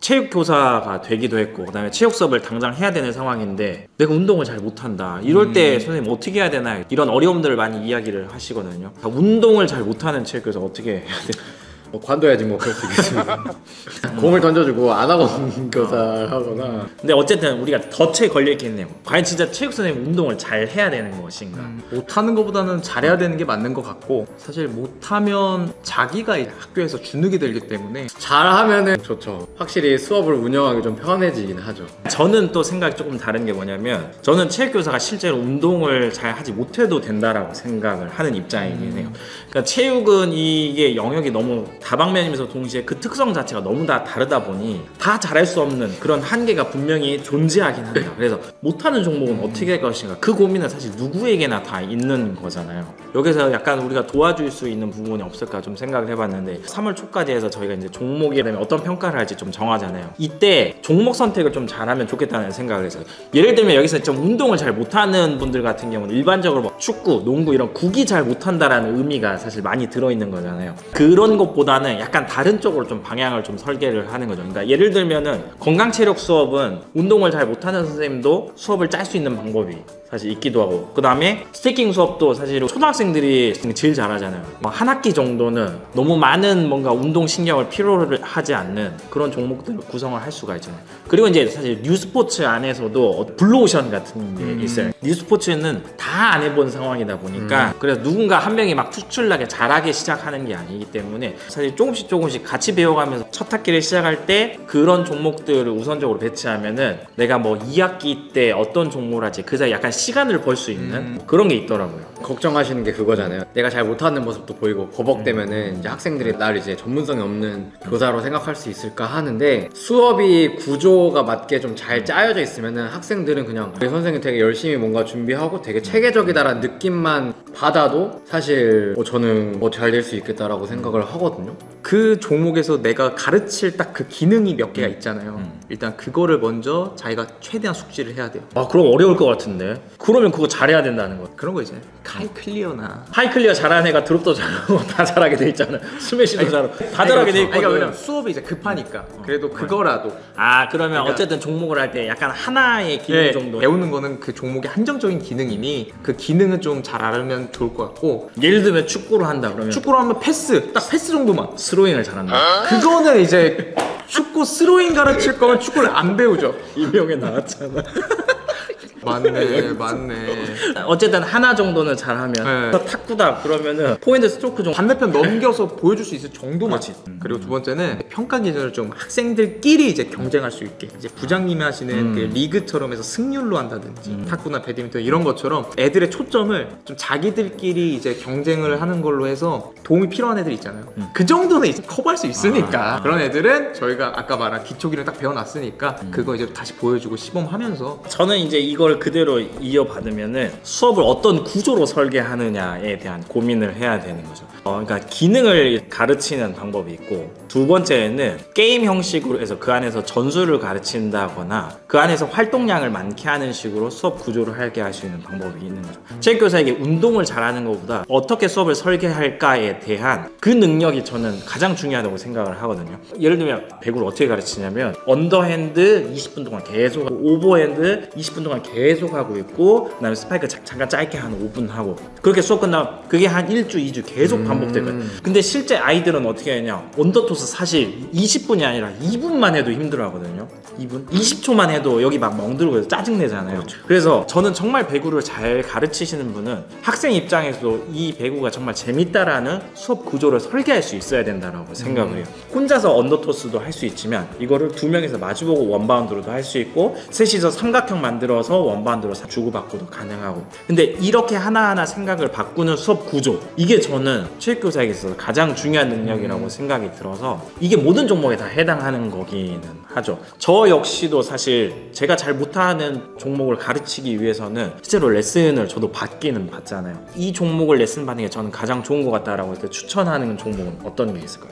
체육교사가 되기도 했고 그다음에 체육 수업을 당장 해야 되는 상황인데 내가 운동을 잘 못한다 이럴 때 선생님 어떻게 해야 되나 이런 어려움들을 많이 이야기를 하시거든요. 운동을 잘 못하는 체육교사 어떻게 해야 되나? 관둬야지 뭐 그럴 수 있겠습니다. 공을 던져주고 안 하고 교사를 하거나. 근데 어쨌든 우리가 덫에 걸려있겠네요. 과연 진짜 체육 선생님 운동을 잘 해야 되는 것인가? 못하는 것보다는 잘해야 되는 게 맞는 것 같고 사실 못하면 자기가 학교에서 주눅이 들기 때문에 잘하면은 좋죠. 확실히 수업을 운영하기 좀 편해지긴 하죠. 저는 또 생각이 조금 다른 게 뭐냐면 저는 체육교사가 실제로 운동을 잘 하지 못해도 된다라고 생각을 하는 입장이긴 해요. 그러니까 체육은 이게 영역이 너무 다방면이면서 동시에 그 특성 자체가 너무 다 다르다 보니 다 잘할 수 없는 그런 한계가 분명히 존재하긴 합니다. 그래서 못하는 종목은 어떻게 할 것인가 그 고민은 사실 누구에게나 다 있는 거잖아요. 여기서 약간 우리가 도와줄 수 있는 부분이 없을까 좀 생각을 해봤는데 3월 초까지 해서 저희가 이제 종목에 대한 어떤 평가를 할지 좀 정하잖아요. 이때 종목 선택을 좀 잘하면 좋겠다는 생각을 해서 예를 들면 여기서 좀 운동을 잘 못하는 분들 같은 경우는 일반적으로 뭐 축구, 농구 이런 국이 잘 못한다라는 의미가 사실 많이 들어있는 거잖아요. 그런 것보다는 약간 다른 쪽으로 좀 방향을 좀 설계를 하는 거죠. 그러니까 예를 들면은 건강체력 수업은 운동을 잘 못하는 선생님도 수업을 짤 수 있는 방법이 사실 있기도 하고 그 다음에 스태킹 수업도 사실 초등학생들이 제일 잘하잖아요. 뭐 한 학기 정도는 너무 많은 뭔가 운동 신경을 필요로 하지 않는 그런 종목들을 구성을 할 수가 있잖아요. 그리고 이제 사실 뉴스포츠 안에서도 블루오션 같은 게 있어요. 뉴스포츠는 다 안 해본 상황이다 보니까 그래서 누군가 한 명이 막 특출나게 잘하게 시작하는 게 아니기 때문에 사실 조금씩 같이 배워가면서 첫 학기를 시작할 때 그런 종목들을 우선적으로 배치하면은 내가 뭐 2학기 때 어떤 종목을 할지 그 사이 약간 시간을 벌 수 있는 그런 게 있더라고요. 걱정하시는 게 그거잖아요. 내가 잘 못하는 모습도 보이고 버벅대면은 이제 학생들이 날 이제 전문성이 없는 교사로 생각할 수 있을까 하는데 수업이 구조가 맞게 좀 잘 짜여져 있으면은 학생들은 그냥 우리 선생님 되게 열심히 뭔가 준비하고 되게 체계적이다라는 느낌만 받아도 사실 저는 뭐 잘 될 수 있겠다라고 생각을 하거든요. 그 종목에서 내가 가르칠 딱 그 기능이 몇 개가 있잖아요. 일단 그거를 먼저 자기가 최대한 숙지를 해야 돼요. 아 그럼 어려울 것 같은데. 그러면 그거 잘해야 된다는 거. 그런 거 있잖아요. 하이 클리어나 하이 클리어 잘하는 애가 드롭도 잘하고 다 잘하게 돼 있잖아. 스매시도 잘하고 다 잘하게 돼 있거든. 그러니까 수업이 이제 급하니까 그래도 그거라도 아 그러면 그러니까, 어쨌든 종목을 할 때 약간 하나의 기능 정도 배우는 거는 그 종목의 한정적인 기능이니 그 기능은 좀 잘 알면 좋을 것 같고 예를 들면 축구로 한다 그러면 축구로 하면 패스 딱 패스 정도만 스로잉을 잘한다. 그거는 이제 축구 스로잉 가르칠 거면 축구를 안 배우죠. 이명에 나왔잖아. 맞네. 어쨌든 하나 정도는 잘하면 탁구다 그러면은 포핸드 스트로크 정도 반대편 넘겨서 보여줄 수 있을 정도만. 그리고 두 번째는 평가 기준을 좀 학생들끼리 이제 경쟁할 수 있게 이제 부장님이 하시는 그 리그처럼 해서 승률로 한다든지 탁구나 배드민턴 이런 것처럼 애들의 초점을 좀 자기들끼리 이제 경쟁을 하는 걸로 해서 도움이 필요한 애들 있잖아요. 그 정도는 이제 커버할 수 있으니까 그런 애들은 저희가 아까 말한 기초 기능 딱 배워놨으니까 그거 이제 다시 보여주고 시범하면서 저는 이제 이걸 그대로 이어받으면은 수업을 어떤 구조로 설계하느냐에 대한 고민을 해야 되는 거죠. 그러니까 기능을 가르치는 방법이 있고 두 번째는 게임 형식으로 해서 그 안에서 전술을 가르친다거나 그 안에서 활동량을 많게 하는 식으로 수업 구조를 하게 할 수 있는 방법이 있는 거죠. 체육교사에게 운동을 잘하는 것보다 어떻게 수업을 설계할까에 대한 그 능력이 저는 가장 중요하다고 생각을 하거든요. 예를 들면 배구를 어떻게 가르치냐면 언더핸드 20분 동안 계속 하고 오버핸드 20분 동안 계속 하고 있고 그 다음에 스파이크 잠깐 짧게 한 5분 하고 그렇게 수업 끝나면 그게 한 1주 2주 계속 반복되거든요. 근데 실제 아이들은 어떻게 하냐 언더토스 사실 20분이 아니라 2분만 해도 힘들어 하거든요. 2분? 20초만 해도 여기 막 멍들고 짜증내잖아요. 그래서 저는 정말 배구를 잘 가르치시는 분은 학생 입장에서도 이 배구가 정말 재밌다라는 수업 구조를 설계할 수 있어야 된다고 생각을 해요. 혼자서 언더토스도 할 수 있지만 이거를 두 명이서 마주보고 원바운드로도 할 수 있고 셋이서 삼각형 만들어서 원바운드로 주고받고도 가능하고 근데 이렇게 하나하나 생각을 바꾸는 수업 구조 이게 저는 체육교사에게 있어서 가장 중요한 능력이라고 생각이 들어서 이게 모든 종목에 다 해당하는 거기는 하죠. 저 역시도 사실 제가 잘 못하는 종목을 가르치기 위해서는 실제로 레슨을 저도 받기는 받잖아요. 이 종목을 레슨 받는 게 저는 가장 좋은 것 같다라고 해서 추천하는 종목은 어떤 게 있을까요?